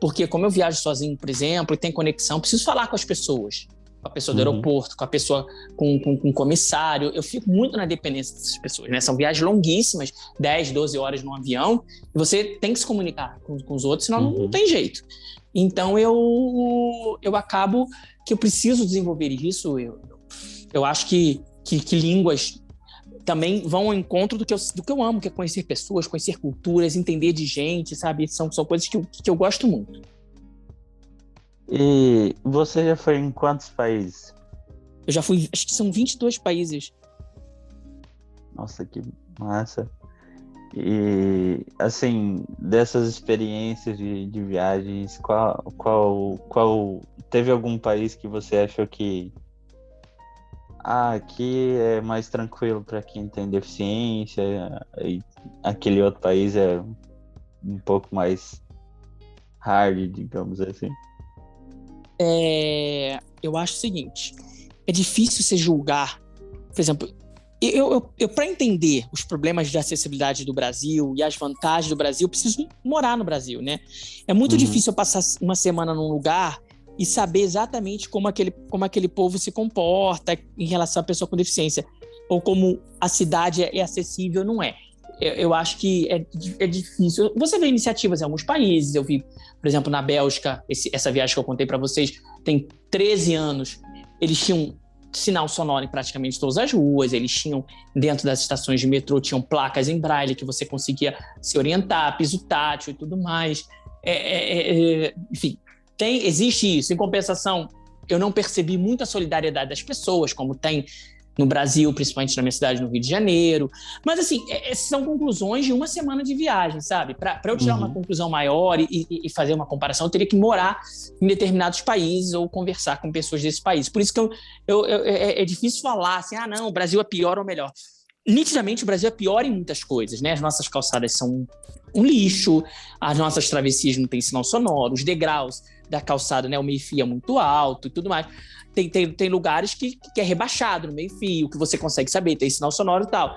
porque como eu viajo sozinho, por exemplo, e tem conexão, preciso falar com as pessoas, com a pessoa do aeroporto, com a pessoa, com o comissário. Eu fico muito na dependência dessas pessoas, né? São viagens longuíssimas, 10, 12 horas no avião, e você tem que se comunicar com os outros, senão não tem jeito. Então, eu acabo que eu preciso desenvolver isso. Eu acho que línguas também vão ao encontro do que eu amo, que é conhecer pessoas, conhecer culturas, entender de gente, sabe? São coisas que eu gosto muito. E você já foi em quantos países? Eu já fui, acho que são 22 países. Nossa, que massa. E, assim, dessas experiências de viagens, qual teve algum país que você achou que aqui é mais tranquilo para quem tem deficiência e aquele outro país é um pouco mais hard, digamos assim? Eu acho o seguinte, é difícil você julgar, por exemplo, eu para entender os problemas de acessibilidade do Brasil e as vantagens do Brasil, eu preciso morar no Brasil, né? É muito difícil eu passar uma semana num lugar e saber exatamente como aquele povo se comporta em relação à pessoa com deficiência, ou como a cidade é acessível, não é. Eu acho que é difícil. Você vê iniciativas em alguns países, eu vi, por exemplo, na Bélgica, essa viagem que eu contei para vocês, tem 13 anos, eles tinham sinal sonoro em praticamente todas as ruas, eles tinham, dentro das estações de metrô, tinham placas em braille que você conseguia se orientar, piso tátil e tudo mais. Enfim, existe isso. Em compensação, eu não percebi muita solidariedade das pessoas, como tem no Brasil, principalmente na minha cidade, no Rio de Janeiro. Mas, assim, essas são conclusões de uma semana de viagem, sabe? Para eu tirar uma conclusão maior e fazer uma comparação, eu teria que morar em determinados países ou conversar com pessoas desse país. Por isso que é difícil falar assim, não, o Brasil é pior ou melhor. Nitidamente, o Brasil é pior em muitas coisas, né? As nossas calçadas são um lixo, as nossas travessias não têm sinal sonoro, os degraus da calçada, né? O meio-fio é muito alto e tudo mais. Tem lugares que é rebaixado no meio-fio, que você consegue saber, tem sinal sonoro e tal.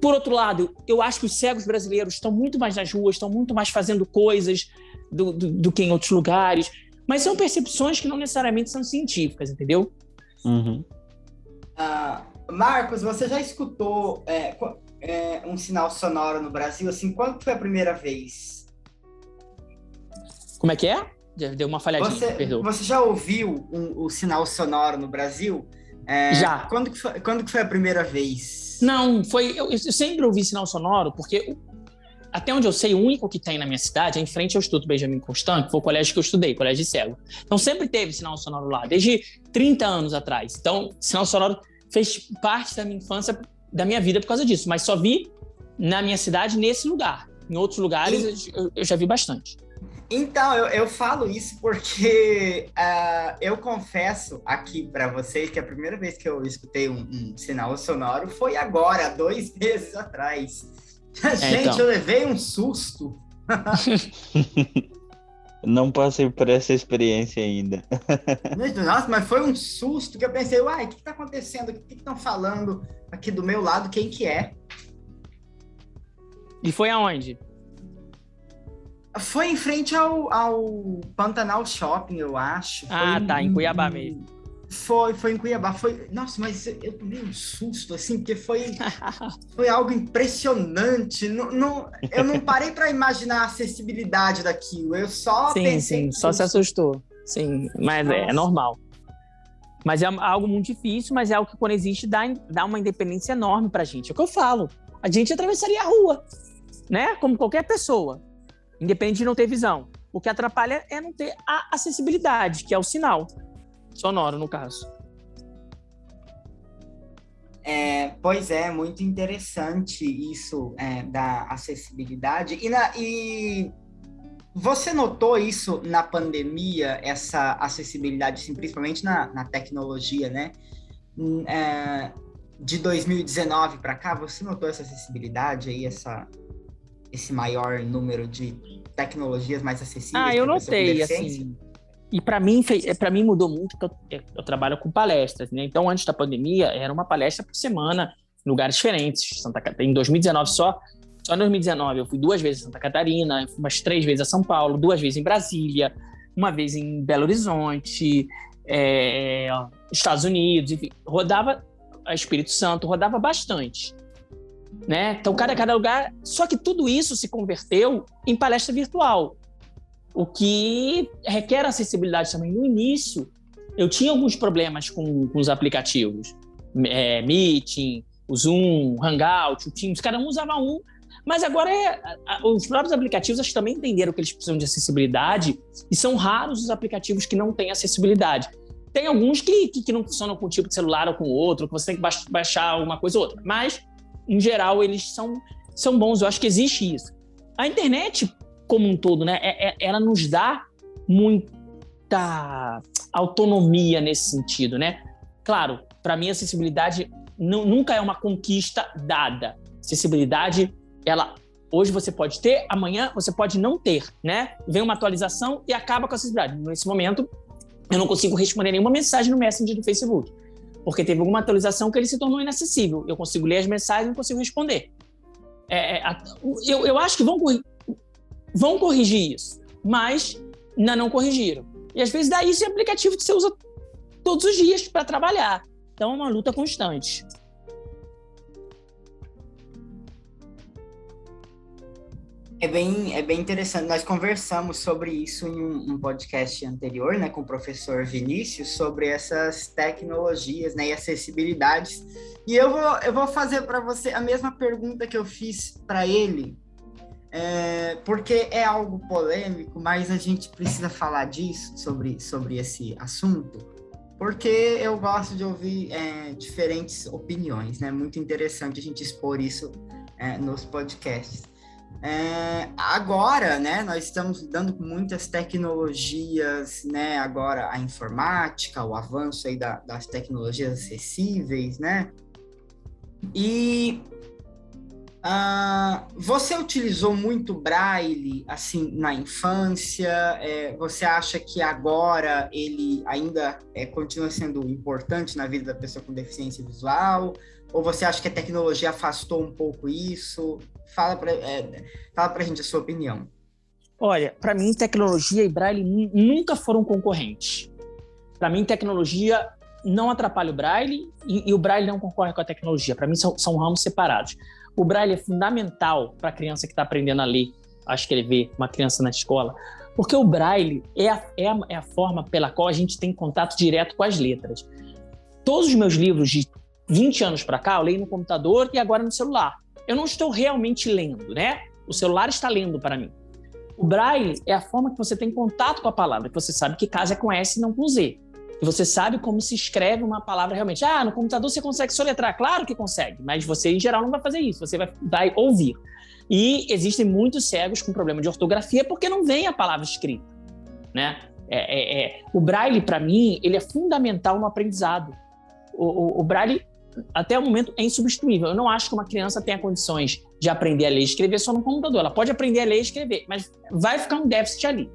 Por outro lado, eu acho que os cegos brasileiros estão muito mais nas ruas, estão muito mais fazendo coisas do que em outros lugares, mas são percepções que não necessariamente são científicas, entendeu? Marcos, você já escutou um sinal sonoro no Brasil? Assim, quando foi a primeira vez? Como é que é? Deu uma falhadinha, perdoa. Você já ouviu o sinal sonoro no Brasil? Já. Quando que foi a primeira vez? Não, eu sempre ouvi sinal sonoro, porque até onde eu sei, o único que tem na minha cidade é em frente ao Instituto Benjamin Constant, que foi o colégio que eu estudei, colégio de cego. Então, sempre teve sinal sonoro lá, desde 30 anos atrás. Então, sinal sonoro fez parte da minha infância, da minha vida por causa disso, mas só vi na minha cidade, nesse lugar. Em outros lugares, eu já vi bastante. Então, eu falo isso porque eu confesso aqui para vocês que a primeira vez que eu escutei um sinal sonoro foi agora, 2 meses atrás. Gente, então. eu levei um susto. Não passei por essa experiência ainda. Nossa, mas foi um susto que eu pensei, uai, o que está acontecendo? O que estão falando aqui do meu lado? Quem que é? E foi aonde? Foi em frente ao Pantanal Shopping, eu acho. Tá, em Cuiabá mesmo. Foi em Cuiabá. Nossa, mas eu tomei um susto, assim, porque foi algo impressionante. Eu não parei para imaginar a acessibilidade daquilo. Eu só pensei... Sim, só se assustou. Sim, mas é normal. Mas é algo muito difícil, mas é algo que, quando existe, dá uma independência enorme pra gente. É o que eu falo. A gente atravessaria a rua, né? Como qualquer pessoa, independente de não ter visão. O que atrapalha é não ter a acessibilidade, que é o sinal sonoro, no caso. Pois é, muito interessante isso da acessibilidade. E você notou isso na pandemia, essa acessibilidade, assim, principalmente na tecnologia, né? De 2019 para cá, você notou essa acessibilidade aí, esse maior número de tecnologias mais acessíveis? Eu notei, assim. E para mim mudou muito, porque eu trabalho com palestras, né? Então, antes da pandemia, era uma palestra por semana, em lugares diferentes. Em 2019 só em 2019 eu fui 2 vezes a Santa Catarina, umas 3 vezes a São Paulo, 2 vezes em Brasília, uma vez em Belo Horizonte, Estados Unidos, enfim, rodava a Espírito Santo, rodava bastante, né? Então, cada lugar... Só que tudo isso se converteu em palestra virtual, o que requer acessibilidade também. No início, eu tinha alguns problemas com os aplicativos. Meeting, o Zoom, o Hangout, o Teams, cada um usava um, mas agora os próprios aplicativos acho que também entenderam que eles precisam de acessibilidade, e são raros os aplicativos que não têm acessibilidade. Tem alguns que não funcionam com um tipo de celular ou com outro, que você tem que baixar uma coisa ou outra, mas, em geral, eles são bons. Eu acho que existe isso. A internet, como um todo, né, ela nos dá muita autonomia nesse sentido, né? Claro, para mim, a acessibilidade nunca é uma conquista dada. Acessibilidade, hoje você pode ter, amanhã você pode não ter, né? Vem uma atualização e acaba com a acessibilidade. Nesse momento, eu não consigo responder nenhuma mensagem no Messenger do Facebook, porque teve alguma atualização que ele se tornou inacessível. Eu consigo ler as mensagens e não consigo responder. Eu acho que vão corrigir isso, mas ainda não corrigiram. E às vezes dá isso em aplicativo que você usa todos os dias para trabalhar. Então é uma luta constante. É bem interessante. Nós conversamos sobre isso em um podcast anterior, né, com o professor Vinícius, sobre essas tecnologias, né, e acessibilidades. E eu vou fazer para você a mesma pergunta que eu fiz para ele, porque é algo polêmico, mas a gente precisa falar disso, sobre esse assunto, porque eu gosto de ouvir diferentes opiniões, né? Muito interessante a gente expor isso nos podcasts. Agora, né, nós estamos lidando com muitas tecnologias, né, agora a informática, o avanço aí das tecnologias acessíveis, né, e você utilizou muito Braille, assim, na infância? Você acha que agora ele ainda continua sendo importante na vida da pessoa com deficiência visual? Ou você acha que a tecnologia afastou um pouco isso? Fala pra gente a sua opinião. Olha, para mim, tecnologia e Braille nunca foram concorrentes. Para mim, tecnologia não atrapalha o Braille e o Braille não concorre com a tecnologia. Para mim, são ramos separados. O Braille é fundamental para a criança que está aprendendo a ler, a escrever, uma criança na escola, porque o Braille é a forma pela qual a gente tem contato direto com as letras. Todos os meus livros de 20 anos para cá, eu leio no computador e agora no celular. Eu não estou realmente lendo, né? o celular está lendo para mim. O Braille é a forma que você tem contato com a palavra, que você sabe que casa é com S e não com Z. E você sabe como se escreve uma palavra realmente. No computador você consegue soletrar. Claro que consegue, mas você, em geral, não vai fazer isso. Você vai ouvir. E existem muitos cegos com problema de ortografia porque não vem a palavra escrita, né? O Braille, para mim, ele é fundamental no aprendizado. O Braille, até o momento, é insubstituível. Eu não acho que uma criança tenha condições de aprender a ler e escrever só no computador. Ela pode aprender a ler e escrever, mas vai ficar um déficit ali.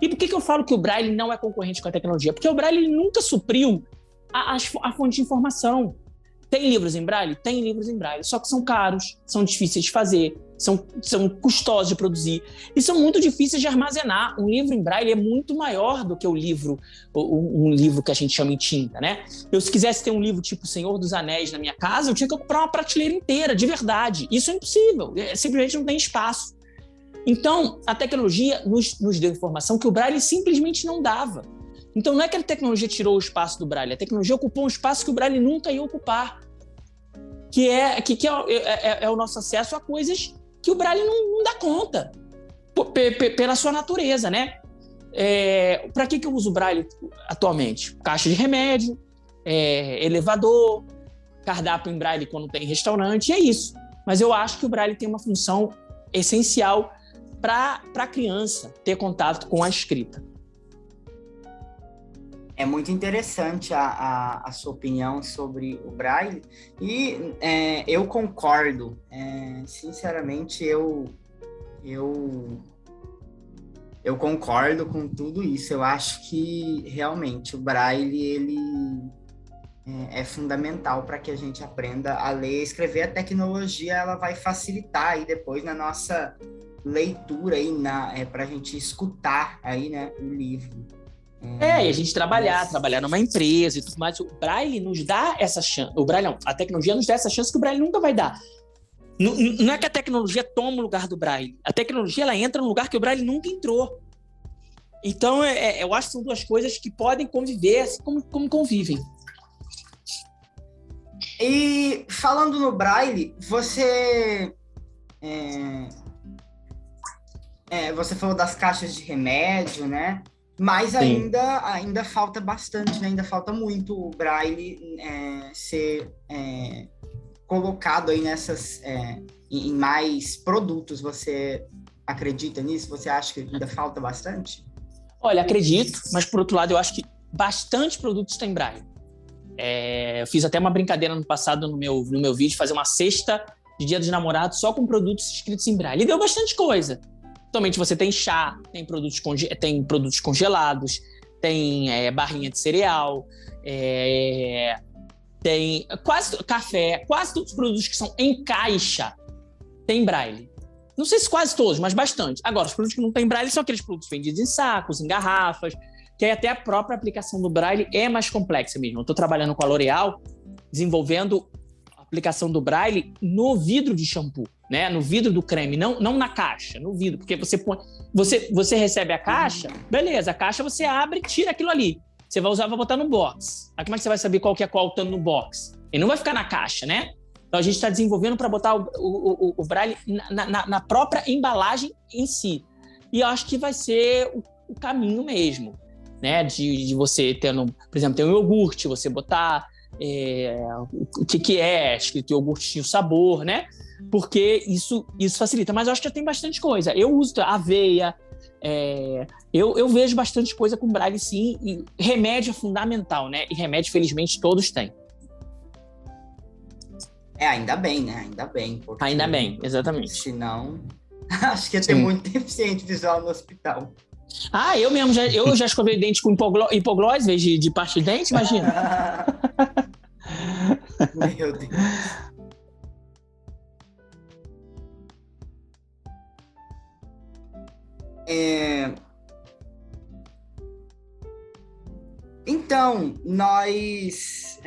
E por que eu falo que o Braille não é concorrente com a tecnologia? Porque o Braille nunca supriu a fonte de informação. Tem livros em Braille? Tem livros em Braille, só que são caros, são difíceis de fazer, são custosos de produzir e são muito difíceis de armazenar. Um livro em Braille é muito maior do que um livro que a gente chama em tinta, né? Se quisesse ter um livro tipo Senhor dos Anéis na minha casa, eu tinha que comprar uma prateleira inteira, de verdade. Isso é impossível, simplesmente não tem espaço. Então, a tecnologia nos deu informação que o Braille simplesmente não dava. Então, não é que a tecnologia tirou o espaço do Braille, a tecnologia ocupou um espaço que o Braille nunca ia ocupar, que é o nosso acesso a coisas que o Braille não dá conta, pela sua natureza, né? Para que eu uso o Braille atualmente? Caixa de remédio, elevador, cardápio em Braille quando tem restaurante, é isso. Mas eu acho que o Braille tem uma função essencial para a criança ter contato com a escrita. É muito interessante a sua opinião sobre o Braille e eu concordo. Sinceramente, eu concordo com tudo isso. Eu acho que realmente o Braille ele é fundamental para que a gente aprenda a ler e escrever. A tecnologia ela vai facilitar aí depois na nossa leitura aí para a gente escutar aí, né, o livro. E a gente trabalhar numa empresa e tudo mais. O Braille nos dá essa chance. O Braille não, a tecnologia nos dá essa chance que o Braille nunca vai dar. Não é que a tecnologia toma o lugar do Braille. A tecnologia ela entra no lugar que o Braille nunca entrou. Então, eu acho que são duas coisas que podem conviver assim como convivem. E falando no Braille, você falou das caixas de remédio, né? Mas ainda falta bastante, né? Ainda falta muito o Braille ser colocado aí em mais produtos. Você acredita nisso? Você acha que ainda falta bastante? Olha, acredito, mas por outro lado eu acho que bastante produtos tem Braille. Eu fiz até uma brincadeira no passado no meu vídeo, fazer uma cesta de Dia dos Namorados só com produtos escritos em Braille. E deu bastante coisa. Atualmente você tem chá, tem produtos congelados, tem barrinha de cereal, tem café, quase todos os produtos que são em caixa tem Braille. Não sei se quase todos, mas bastante. Agora, os produtos que não tem Braille são aqueles produtos vendidos em sacos, em garrafas, que aí até a própria aplicação do Braille é mais complexa mesmo. Eu estou trabalhando com a L'Oréal, desenvolvendo a aplicação do Braille no vidro de shampoo, né? No vidro do creme, não na caixa, no vidro, porque você recebe a caixa, beleza, a caixa você abre e tira aquilo ali. Você vai botar no box. Aí como é que você vai saber qual que é qual estando no box? Ele não vai ficar na caixa, né? Então a gente está desenvolvendo para botar o Braille na própria embalagem em si. E eu acho que vai ser o caminho mesmo, né? De você tendo, por exemplo, tem um iogurte, você botar o que é escrito iogurte, o sabor, né? Porque isso facilita. Mas eu acho que já tem bastante coisa. Eu uso aveia, eu vejo bastante coisa com Braille, sim. E remédio é fundamental, né? E remédio, felizmente, todos têm. Ainda bem, né? Ainda bem. Ainda bem, exatamente. Senão, acho que ia ter muito deficiente visual no hospital. Eu mesmo já escovei dente com hipoglós, em vez de pasta de dente, imagina. Meu Deus. Então, nós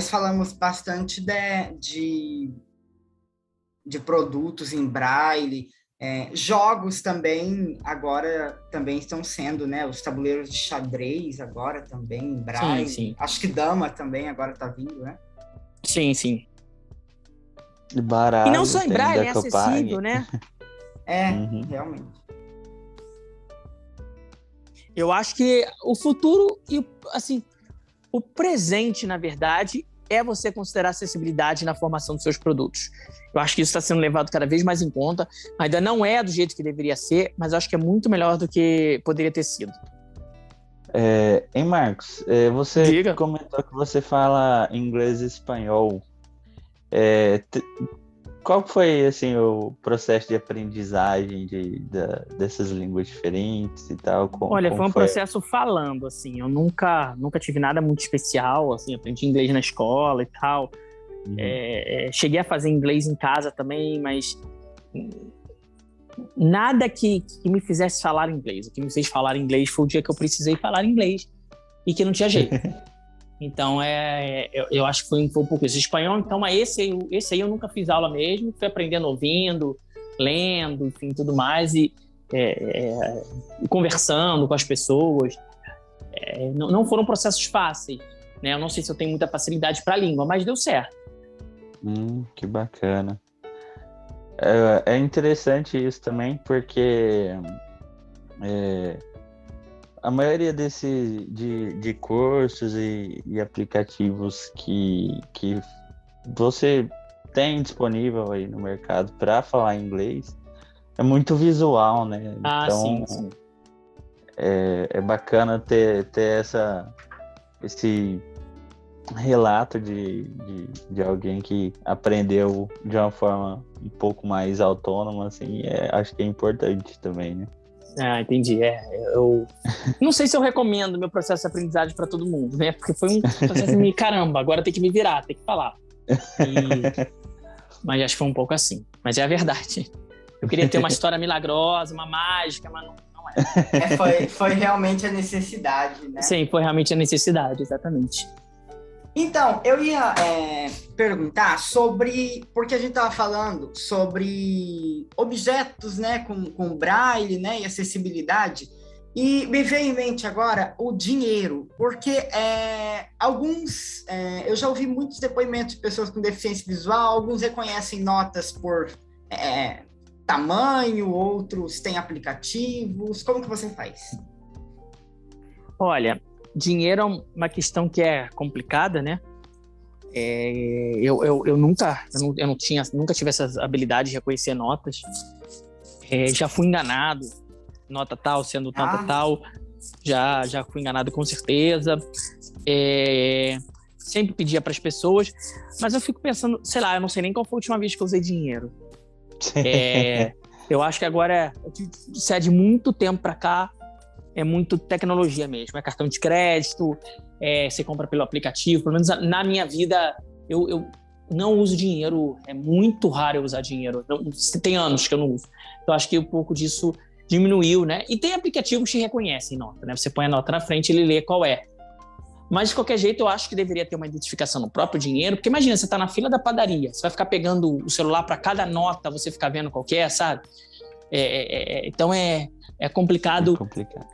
falamos bastante de produtos em Braille, jogos também, agora também estão sendo, né? Os tabuleiros de xadrez agora também em Braille. Sim. Acho que dama também agora está vindo, né? Sim. Barato, e não só em Braille, é acessível, né? Realmente. Eu acho que o futuro e, assim, o presente, na verdade, é você considerar acessibilidade na formação dos seus produtos. Eu acho que isso está sendo levado cada vez mais em conta. Ainda não é do jeito que deveria ser, mas eu acho que é muito melhor do que poderia ter sido. Hein, Marcos? Você Diga. comentou que você fala inglês e espanhol. Qual foi assim, o processo de aprendizagem dessas línguas diferentes e tal? Olha, Como foi um foi? processo falando, assim. Eu nunca tive nada muito especial, assim. Aprendi inglês na escola e tal. Cheguei a fazer inglês em casa também, mas nada que me fizesse falar inglês. O que me fez falar inglês foi o dia que eu precisei falar inglês e que não tinha jeito. Então, eu acho que foi um pouco isso. Espanhol, então, mas esse aí eu nunca fiz aula mesmo. Fui aprendendo ouvindo, lendo, enfim, tudo mais. E conversando com as pessoas. Não foram processos fáceis, né? Eu não sei se eu tenho muita facilidade para a língua, mas deu certo. Que bacana. É interessante isso também, porque a maioria de cursos e aplicativos que você tem disponível aí no mercado para falar inglês é muito visual, né? Sim. Então é bacana ter esse relato de alguém que aprendeu de uma forma um pouco mais autônoma, assim, acho que é importante também, né? Entendi. Eu não sei se eu recomendo meu processo de aprendizagem para todo mundo, né? Porque foi um processo de caramba, agora tem que me virar, tem que falar. Mas acho que foi um pouco assim. Mas é a verdade. Eu queria ter uma história milagrosa, uma mágica, mas não é. Foi realmente a necessidade, né? Sim, foi realmente a necessidade, exatamente. Então, eu ia perguntar sobre, porque a gente estava falando sobre objetos, né, com braille, né, e acessibilidade, e me veio em mente agora o dinheiro, porque eu já ouvi muitos depoimentos de pessoas com deficiência visual, alguns reconhecem notas por tamanho, outros têm aplicativos. Como que você faz? Olha, dinheiro é uma questão que é complicada, né? Eu nunca tive essa habilidade de reconhecer notas. Já fui enganado, nota tal sendo nota tal. Já fui enganado com certeza. Sempre pedia para as pessoas, mas eu fico pensando, sei lá, eu não sei nem qual foi a última vez que eu usei dinheiro. Eu acho que agora, se é de muito tempo para cá, é muito tecnologia mesmo, é cartão de crédito, você compra pelo aplicativo. Pelo menos na minha vida, eu não uso dinheiro, é muito raro eu usar dinheiro. Tem anos que eu não uso. Então, acho que um pouco disso diminuiu, né? E tem aplicativos que reconhecem nota, né? Você põe a nota na frente e ele lê qual é. Mas, de qualquer jeito, eu acho que deveria ter uma identificação no próprio dinheiro, porque imagina, você está na fila da padaria, você vai ficar pegando o celular para cada nota, você ficar vendo qual que é, sabe? Então, é complicado. É complicado.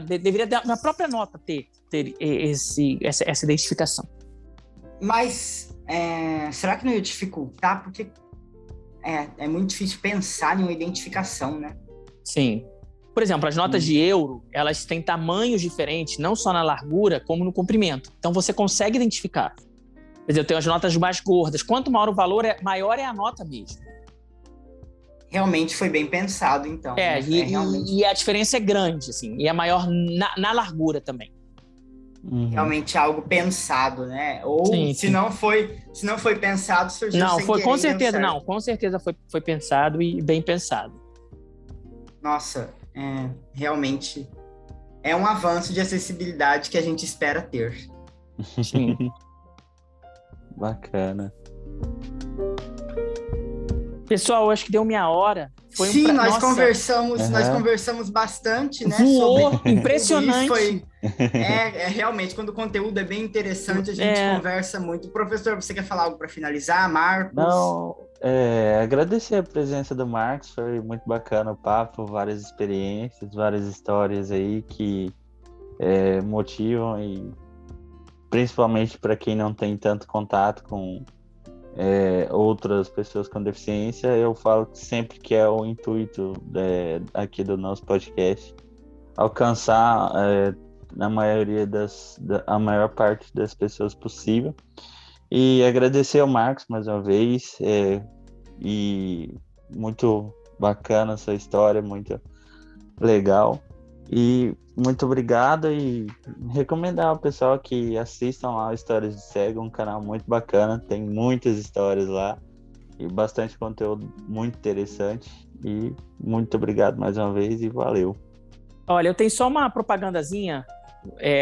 Deveria na própria nota ter essa identificação. Mas será que não ia dificultar? Porque é muito difícil pensar em uma identificação, né? Sim. Por exemplo, as notas de euro, elas têm tamanhos diferentes, não só na largura, como no comprimento. Então, você consegue identificar. Quer dizer, eu tenho as notas mais gordas. Quanto maior o valor, maior é a nota mesmo. Realmente foi bem pensado, então. Realmente... e a diferença é grande, assim, e é maior na largura também. Realmente é algo pensado, né? Ou se não foi pensado, surgiu sem querer. Com certeza foi pensado e bem pensado. Nossa, realmente é um avanço de acessibilidade que a gente espera ter. Sim. Bacana. Pessoal, acho que deu meia hora. Nós conversamos bastante, né? Voou, impressionante. Realmente, quando o conteúdo é bem interessante, a gente conversa muito. Professor, você quer falar algo para finalizar, Marcos? Não, agradecer a presença do Marcos, foi muito bacana o papo, várias experiências, várias histórias aí que motivam, e principalmente para quem não tem tanto contato com outras pessoas com deficiência, eu falo que sempre que é o intuito aqui do nosso podcast, alcançar a maior parte das pessoas possível. E agradecer ao Marcos mais uma vez, e muito bacana essa história, muito legal. E muito obrigado, e recomendar ao pessoal que assistam lá Histórias de Cego, um canal muito bacana, tem muitas histórias lá e bastante conteúdo muito interessante. E muito obrigado mais uma vez e valeu. Olha, eu tenho só uma propagandazinha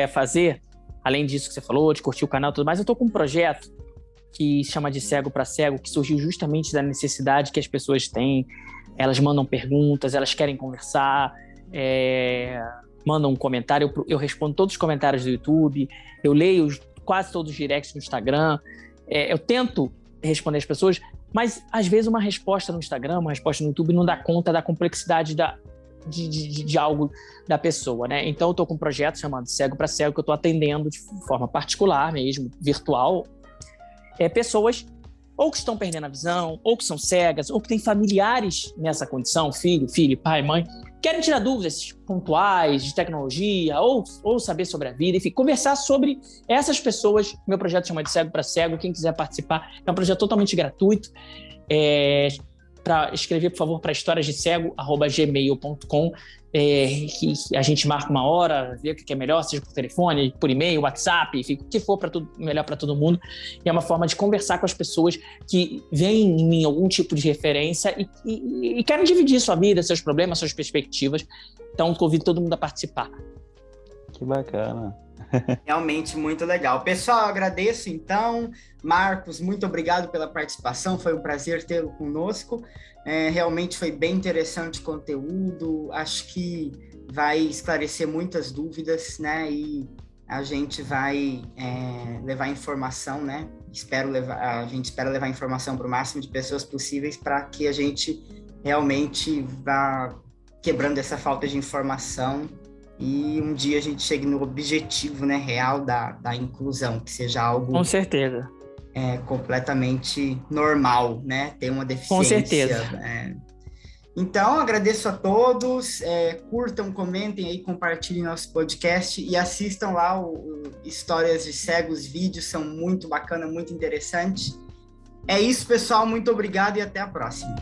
a fazer, além disso que você falou, de curtir o canal e tudo mais. Eu tô com um projeto que se chama de Cego para Cego, que surgiu justamente da necessidade que as pessoas têm. Elas mandam perguntas, elas querem conversar, mandam um comentário, eu respondo todos os comentários do YouTube, eu leio quase todos os directs no Instagram, eu tento responder as pessoas, mas às vezes uma resposta no Instagram, uma resposta no YouTube não dá conta da complexidade de algo da pessoa, né? Então eu estou com um projeto chamado Cego para Cego, que eu estou atendendo de forma particular mesmo, virtual, pessoas ou que estão perdendo a visão, ou que são cegas, ou que têm familiares nessa condição, filho, pai, mãe, querem tirar dúvidas pontuais de tecnologia, ou saber sobre a vida, enfim, conversar sobre essas pessoas. Meu projeto chama de Cego para Cego, quem quiser participar, é um projeto totalmente gratuito. Para escrever, por favor, para historiasdecego@gmail.com, que a gente marca uma hora, vê o que é melhor, seja por telefone, por e-mail, WhatsApp, enfim, o que for melhor para todo mundo. E é uma forma de conversar com as pessoas que veem em mim algum tipo de referência e querem dividir sua vida, seus problemas, suas perspectivas. Então, convido todo mundo a participar. Que bacana. Realmente muito legal. Pessoal, eu agradeço então. Marcos, muito obrigado pela participação, foi um prazer tê-lo conosco. Realmente foi bem interessante o conteúdo, acho que vai esclarecer muitas dúvidas, né? E a gente vai levar informação, né? A gente espera levar informação para o máximo de pessoas possíveis para que a gente realmente vá quebrando essa falta de informação e um dia a gente chegue no objetivo, né, real da inclusão, que seja algo... Com certeza. Completamente normal, né? Ter uma deficiência. Com certeza. Então, agradeço a todos, curtam, comentem aí, compartilhem nosso podcast e assistam lá o Histórias de Cegos, vídeos são muito bacana, muito interessante. É isso, pessoal, muito obrigado e até a próxima.